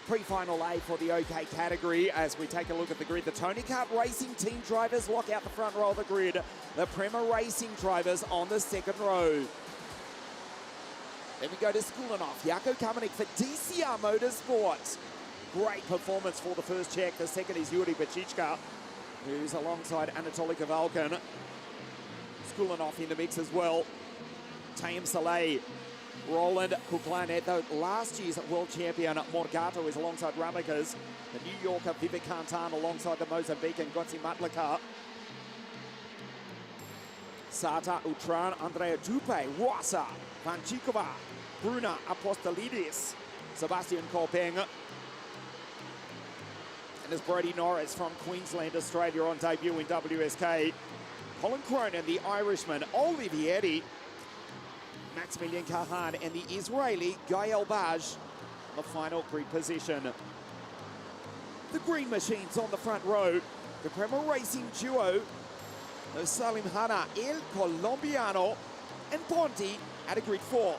Pre-final A for the OK category as we take a look at the grid. The Tony Kart Racing team drivers lock out the front row of the grid. The Prema Racing drivers on the second row. Then we go to Skulinov. Jaakko Kamenik for DCR Motorsports. Great performance for the first Czech. The second is Yuri Bacichka, who's alongside Anatoly Kavalkin. Skulinov in the mix as well. Taim Saleh. Roland Kuklanet, though last year's world champion Morgato is alongside Ramakas. The New Yorker Vivek Kantan alongside the Mozambican Gotsi Matlaka. Sata Utran, Andrea Dupe, Rosa, Vanchikova, Bruna Apostolidis, Sebastian Kolping. And there's Brody Norris from Queensland, Australia on debut in WSK. Colin Cronin, the Irishman, Olivieri, Maximilian Kahan and the Israeli Gael Baj, the final grid position. The Green Machines on the front row. The Prema Racing duo of Salim Hanna, El Colombiano and Ponti at a grid 4.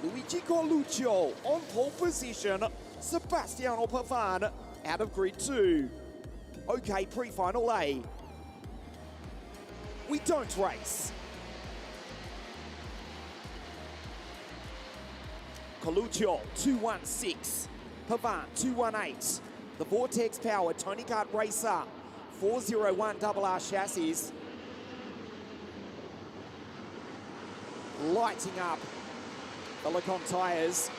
Luigi Coluccio on pole position. Sebastiano Pavan out of grid 2. OK, pre-final A. We don't race. Coluccio, 216. Pavan, 218. The Vortex Power, Tony Kart Racer, 401 RR chassis. Lighting up the Lacon tyres.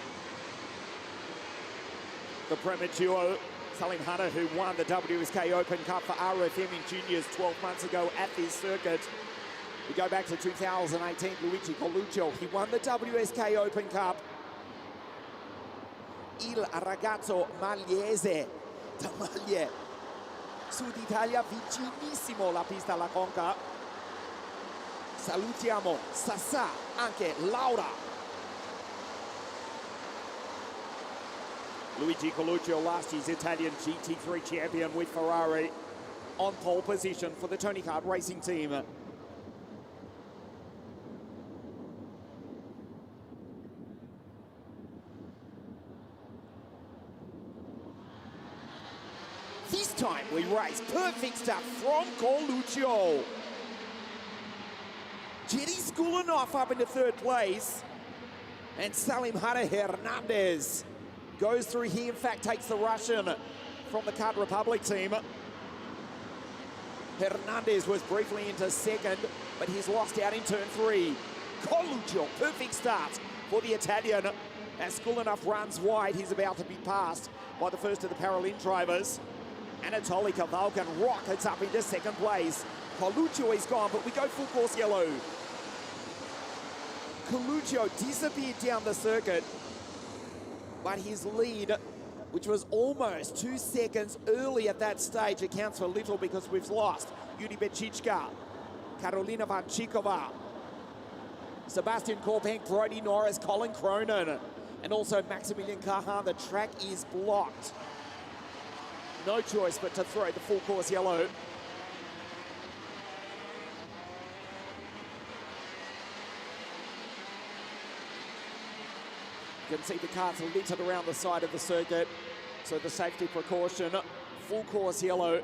The Prema duo, Salim Hanna, who won the WSK Open Cup for RFM in juniors 12 months ago at this circuit. We go back to 2018, Luigi Coluccio, he won the WSK Open Cup. Il ragazzo magliese da Maglie, Sud Italia, vicinissimo la pista alla Conca. Salutiamo Sassà, anche Laura. Luigi Coluccio, last year's Italian GT3 champion with Ferrari, on pole position for the Tony Kart Racing team. This time we race. Perfect start from Coluccio. Jetty Skulinov up into third place. And Salim Hanna Hernandez goes through. He in fact takes the Russian from the Kart Republic team. Hernandez was briefly into second, but he's lost out in turn 3. Coluccio, perfect start for the Italian. As Skulinov runs wide, he's about to be passed by the first of the Paralympic drivers. Anatoly Kavalkin rockets up into second place. Coluccio is gone, but we go full course yellow. Coluccio disappeared down the circuit, but his lead, which was almost 2 seconds early at that stage, accounts for little because we've lost Yuri Bechichka, Karolina Vanchikova, Sebastian Korpenk, Brody Norris, Colin Cronin, and also Maximilian Kahan. The track is blocked. No choice but to throw the full course yellow. You can see the carts littered around the side of the circuit. So the safety precaution, full course yellow.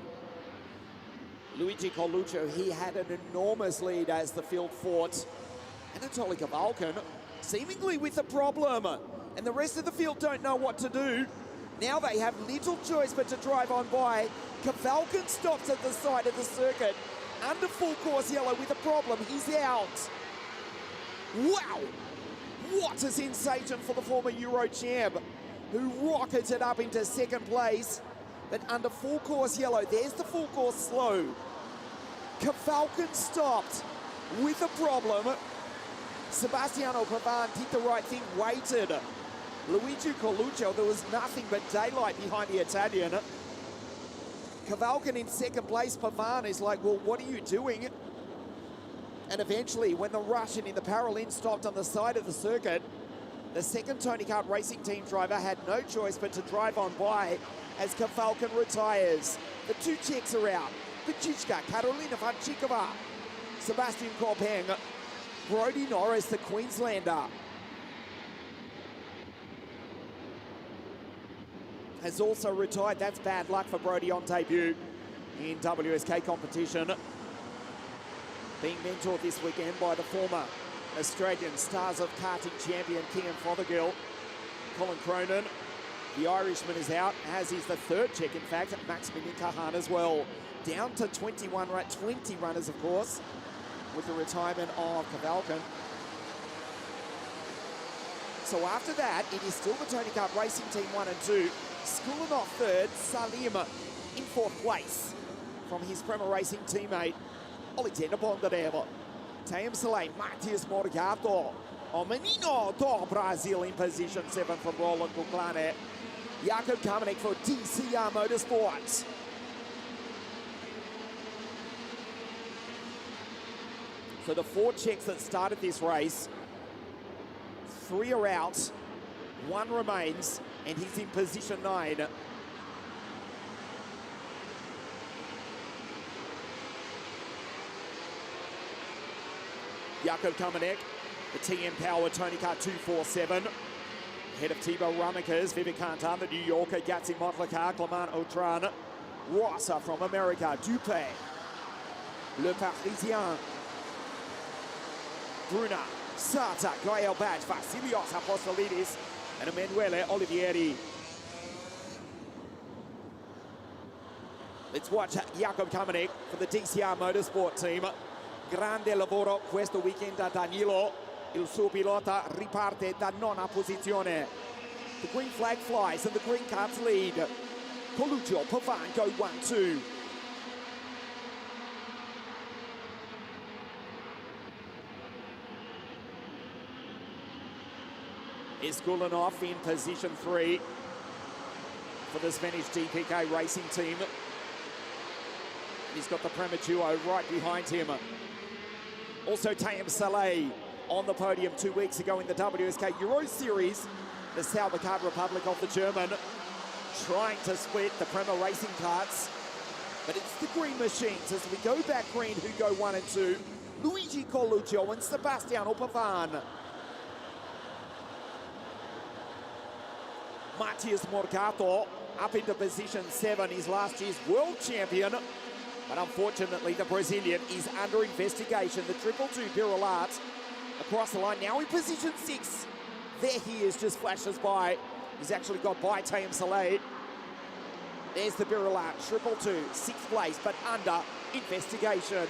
Luigi Coluccio, he had an enormous lead as the field fought. Anatoly Kavalkin seemingly with a problem. And the rest of the field don't know what to do. Now they have little choice but to drive on by. Kavalkin stops at the side of the circuit under full course yellow with a problem. He's out. Wow! What a sensation for the former Euro champ, who rocketed up into second place, but under full course yellow. There's the full course slow. Kavalkin stopped with a problem. Sebastiano Pavan did the right thing, waited. Luigi Coluccio, there was nothing but daylight behind the Italian. Kavalkin in second place. Pavan is like, well, what are you doing? And eventually, when the Russian in the Paralympic stopped on the side of the circuit, the second Tony Kart Racing team driver had no choice but to drive on by as Kavalkin retires. The 2 Czechs are out. Bechichka, Karolina Vanchikova, Sebastian Korpeng, Brody Norris, the Queenslander. has also retired. That's bad luck for Brody on debut in WSK competition. Being mentored this weekend by the former Australian Stars of Karting champion Kian Fothergill. Colin Cronin, the Irishman, is out, as is the third Czech, in fact, Maximilian Kahan as well. Down to 20 runners, of course, with the retirement of Kavalkin. So after that, it is still the Tony Kart Racing Team 1 and 2. Skulinov third, Salim in fourth place from his Prema Racing teammate, Oleksandr Bondarev. Taim Saleh, Matias Morgato. O Menino do Brazil in position 7 from Roland Kuklane. Jakob Kamenik for DCR Motorsports. For the 4 Czechs that started this race, 3 are out, 1 remains, and he's in position 9. Jakob Kamenik, the TM Power Tony Kart 247. Head of Thibaut Ramekers, Vivek Kantan, the New Yorker, Gatsi Motlaka, Clement Autran, Rossa from America, Dupé, Le Parisien, Bruna, Sata, Gael Badge, Vasilios Apostolidis, and Emanuele Olivieri. Let's watch Jakob Kamenik for the DCR Motorsport team. Grande lavoro questo weekend da Danilo. Il suo pilota riparte da nona posizione. The green flag flies and the green cards lead. Coluccio, Pavan go 1-2. Iskulinov in position 3 for the Spanish DPK Racing team. He's got the Prema duo right behind him. Also Taim Saleh on the podium 2 weeks ago in the WSK Euro Series. The Salvador Republic of the German trying to split the Prema Racing carts. But it's the green machines as we go back green who go 1 and 2. Luigi Coluccio and Sebastiano Pavan. Matias Morgato up into position 7. He's last year's world champion. But unfortunately, the Brazilian is under investigation. The 222 Birilat across the line, now in position 6. There he is, just flashes by. He's actually got by Taim Saleh. There's the Birilat, 222, 6th place, but under investigation.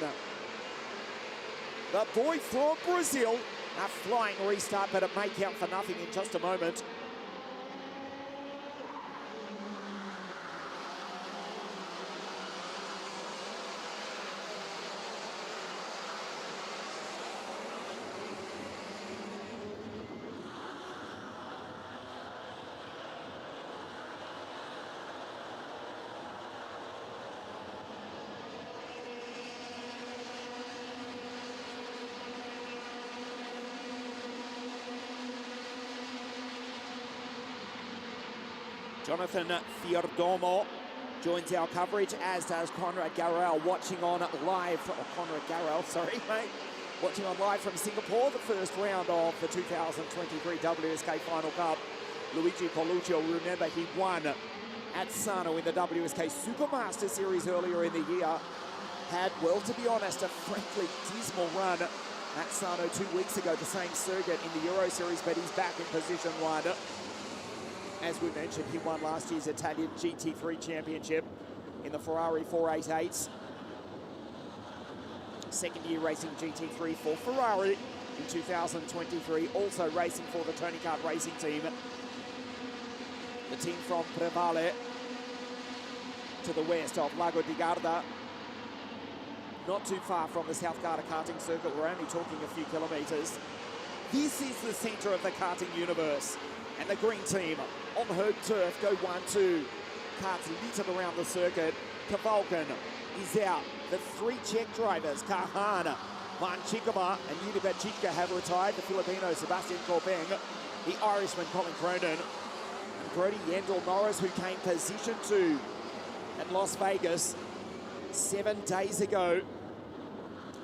The boy from Brazil, a flying restart, but it may count for nothing in just a moment. Jonathan Fiordomo joins our coverage, as does Conrad Garrel, watching on live, watching on live from Singapore, the first round of the 2023 WSK Final Cup. Luigi Coluccio, remember he won at Sano in the WSK Supermaster Series earlier in the year. Had, well, to be honest, a frankly dismal run at Sano 2 weeks ago, the same circuit in the Euro Series, but he's back in position 1. As we mentioned, he won last year's Italian GT3 Championship in the Ferrari 488. Second year racing GT3 for Ferrari in 2023. Also racing for the Tony Kart Racing team. The team from Prefinal to the west of Lago di Garda. Not too far from the South Garda karting circuit. We're only talking a few kilometres. This is the centre of the karting universe. And the green team on home turf go 1-2. Karts littered around the circuit. Kavalkin is out. The 3 Czech drivers, Kahan, Van Chikova and Yuri Bachika, have retired. The Filipino Sebastian Corbeng, the Irishman Colin Cronin, and Brody Yendel Norris, who came position 2 at Las Vegas 7 days ago.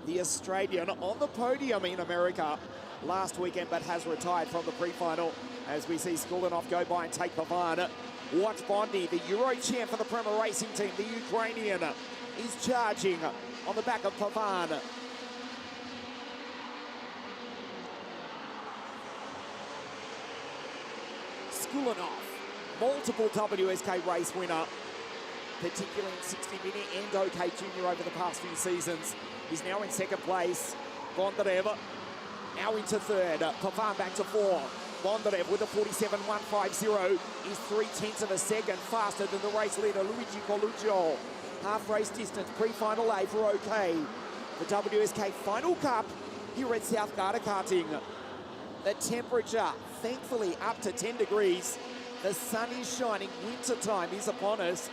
The Australian on the podium in America last weekend, but has retired from the pre-final, as we see Skulinov go by and take Pavan. Watch Bondi, the Euro champ for the Prefinal racing team, the Ukrainian, is charging on the back of Pavan. Skulinov, multiple WSK race winner, particularly in 60-minute and OK Junior over the past few seasons. He's now in second place. Bondarev now into third. Pavan back to fourth. Bondarev with a 47.150 is 0.3 of a second faster than the race leader, Luigi Coluccio. Half race distance, pre-final A for OK. The WSK Final Cup here at South Garda Karting. The temperature, thankfully, up to 10 degrees. The sun is shining, winter time is upon us.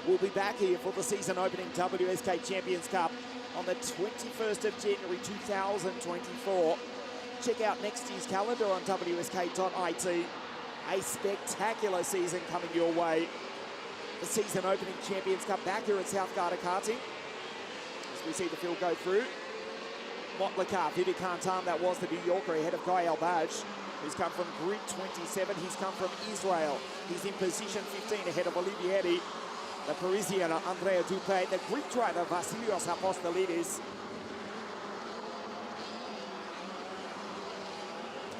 We'll be back here for the season opening WSK Champions Cup on the 21st of January 2024. Check out next year's calendar on wsk.it. A spectacular season coming your way. The season opening Champions Cup back here at South Garda Karting. As we see the field go through. Motlaka, Vivi Kantan, that was the New Yorker ahead of Guy Albaj, who's come from Grid 27. He's come from Israel. He's in position 15 ahead of Olivieri. The Parisian, Andrea Dupé. The Greek driver, Vasilios Apostolidis.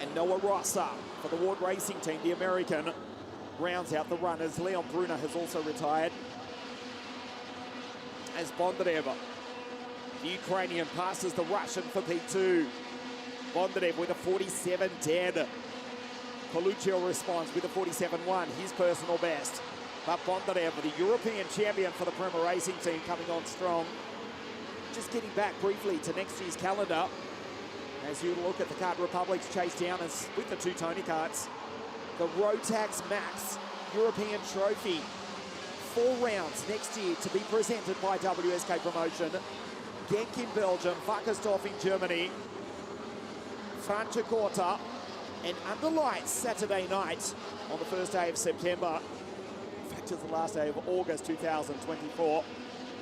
And Noah Rossa for the Ward Racing team, the American, rounds out the runners. Leon Brunner has also retired. As Bondarev, the Ukrainian, passes the Russian for P2. Bondarev with a 47.10. Coluccio responds with a 47.1, his personal best. But Bondarev, the European champion for the Prefinal racing team, coming on strong. Just getting back briefly to next year's calendar. As you look at the Kart Republic's chase down and split the two Tony karts. The Rotax Max European Trophy. 4 rounds next year to be presented by WSK Promotion. Genk in Belgium, Wackersdorf in Germany, Franciacorta, and under lights Saturday night on the first day of September. In fact, it's the last day of August 2024.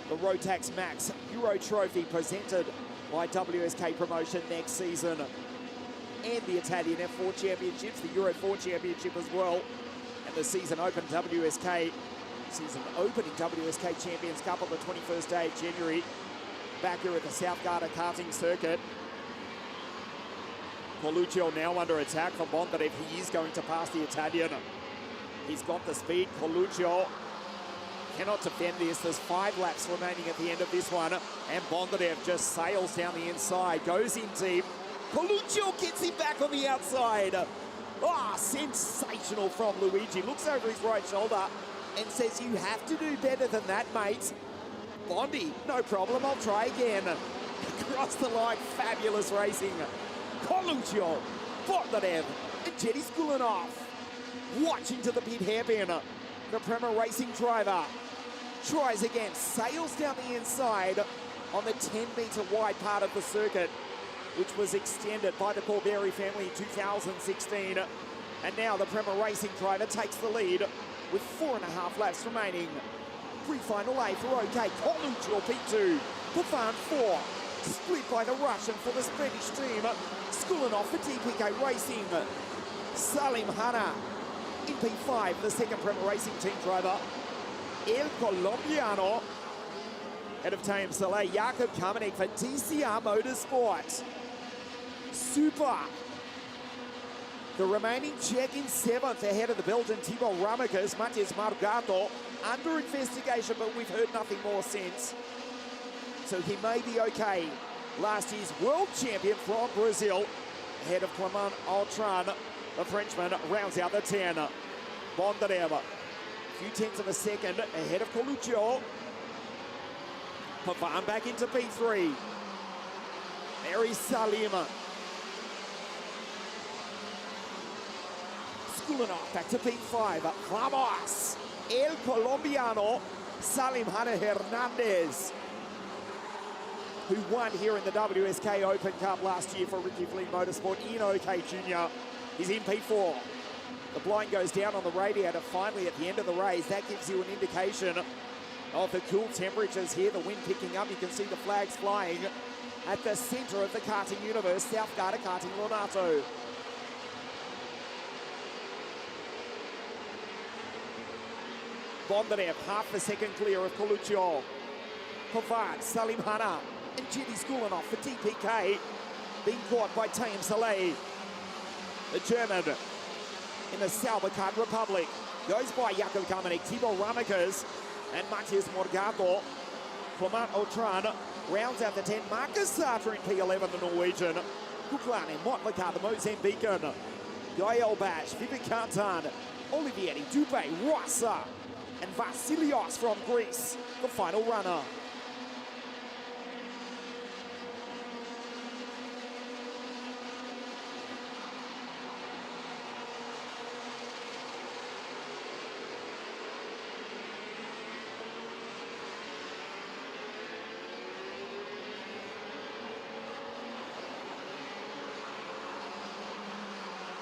The Rotax Max Euro Trophy presented by WSK Promotion next season. And the Italian F4 Championships, the Euro 4 Championship as well. And the season opening WSK Champions Cup on the 21st day of January. Back here at the South Garda Karting Circuit. Coluccio now under attack from Bondarev. He is going to pass the Italian. He's got the speed. Coluccio cannot defend this. There's 5 laps remaining at the end of this one. And Bondarev just sails down the inside, goes in deep. Coluccio gets him back on the outside. Ah, sensational from Luigi. Looks over his right shoulder and says, "You have to do better than that, mate." Bondi, no problem, I'll try again. Across the line, fabulous racing. Coluccio, Bondarev, and Jetty Skulinov. Watching to the pit hairpin. The Prefinal racing driver tries again, sails down the inside on the 10-metre wide part of the circuit, which was extended by the Corberi family in 2016. And now the Prefinal racing driver takes the lead with 4.5 laps remaining. Pre-final A for OK. Coluccio P2. Pavan 4. Split by the Russian for the Spanish team. Skulinov for TPK Racing. Salim Hanna in P5, the second Prefinal racing team driver. El Colombiano. Head of Team Soleil, Jakob Kamenik for TCR Motorsport. Super. The remaining Czech in 7th ahead of the Belgian Thibaut Ramicus. Matthias Margato under investigation, but we've heard nothing more since. So he may be okay. Last year's world champion from Brazil, ahead of Clement Altran. The Frenchman rounds out the 10. Bondarev, a few tenths of a second ahead of Coluccio. Pavan back into P3. Mary Salim. Skulinov back to P5. Vamos. El Colombiano. Salim Hanna Hernandez, who won here in the WSK Open Cup last year for Ricky Fleet Motorsport in OK Junior. He's in P4. The blind goes down on the radiator finally at the end of the race. That gives you an indication of the cool temperatures here. The wind picking up. You can see the flags flying at the center of the karting universe. South Garda Karting Lonato. Bondarev, half a second clear of Coluccio. Pavard, Salim Hanna, and Jedi Skulinov for DPK. Being caught by Taim Saleh. The German in the Salvakat Republic goes by Jakob Kamenik, Thibaut Ramekers, and Matthias Morgato. Clement Autran rounds out the 10. Marcus Sartre in P11, the Norwegian. Kuklane, Motlaka, the Mozambican. Gael Bash, Vivek Kantan, Olivieri, Dubé, Rasa, and Vasilios from Greece, the final runner.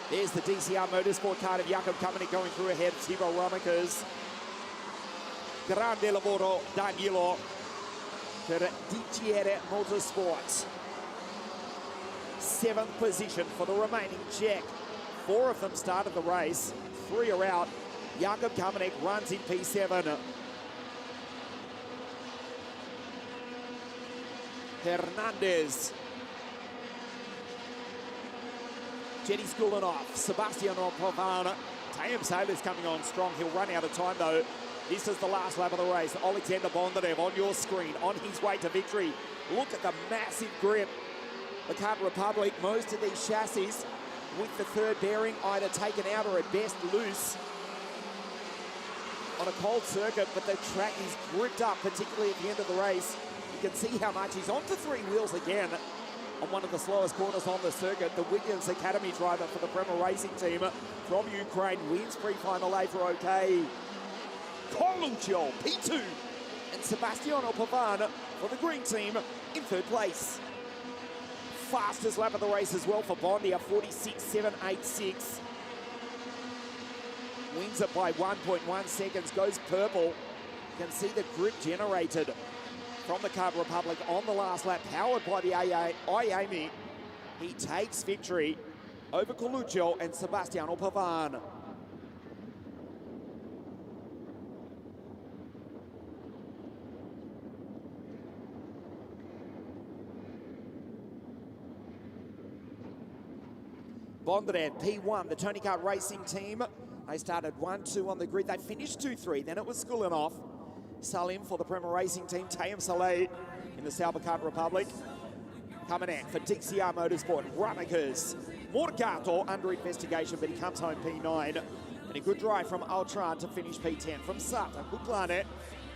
There's the DCR Motorsport card of Jakob Kamenik going through ahead. Thibaut Ramekers. Grande lavoro, Danilo. Per DCR Motorsport. 7th position for the remaining Czech. 4 of them started the race. 3 are out. Jakob Kamenik runs in P7. Hernandez. Jedi Skulinov, Sebastian Pavard, Taim Sailor's coming on strong. He'll run out of time though. This is the last lap of the race. Oleksandr Bondarev on your screen, on his way to victory. Look at the massive grip. The Garda Republic, most of these chassis with the third bearing either taken out or at best loose on a cold circuit, but the track is gripped up, particularly at the end of the race. You can see how much he's onto 3 wheels again. On one of the slowest corners on the circuit, the Williams Academy driver for the Prefinal Racing team from Ukraine wins pre-final A for OK. Coluccio, P2, and Sebastiano Pavard for the green team in 3rd place. Fastest lap of the race as well for Bondia, 46.786. Wins it by 1.1 seconds, goes purple. You can see the grip generated from the Garda Republic on the last lap, powered by the IAMI. He takes victory over Coluccio and Sebastiano Pavard. Bondarev, P1, the Tony Kart Racing team. They started 1-2 on the grid. They finished 2-3. Then it was Skulinov. Salim for the Prefinal Racing team. Taim Saleh in the Salvakat Republic. Coming in for DCR Motorsport. Ramekers. Morgato under investigation, but he comes home P9. And a good drive from Autran to finish P10. From Sata, Kuklane,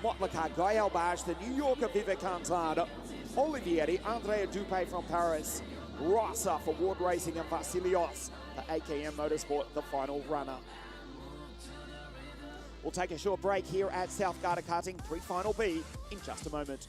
Motlaka, Gael Bash, the New Yorker Vivek Kantan, Olivieri, Andrea Dupé from Paris, Rasa for Ward Racing, and Vasilios for AKM Motorsport, the final runner. We'll take a short break here at South Garda Karting, pre-final B, in just a moment.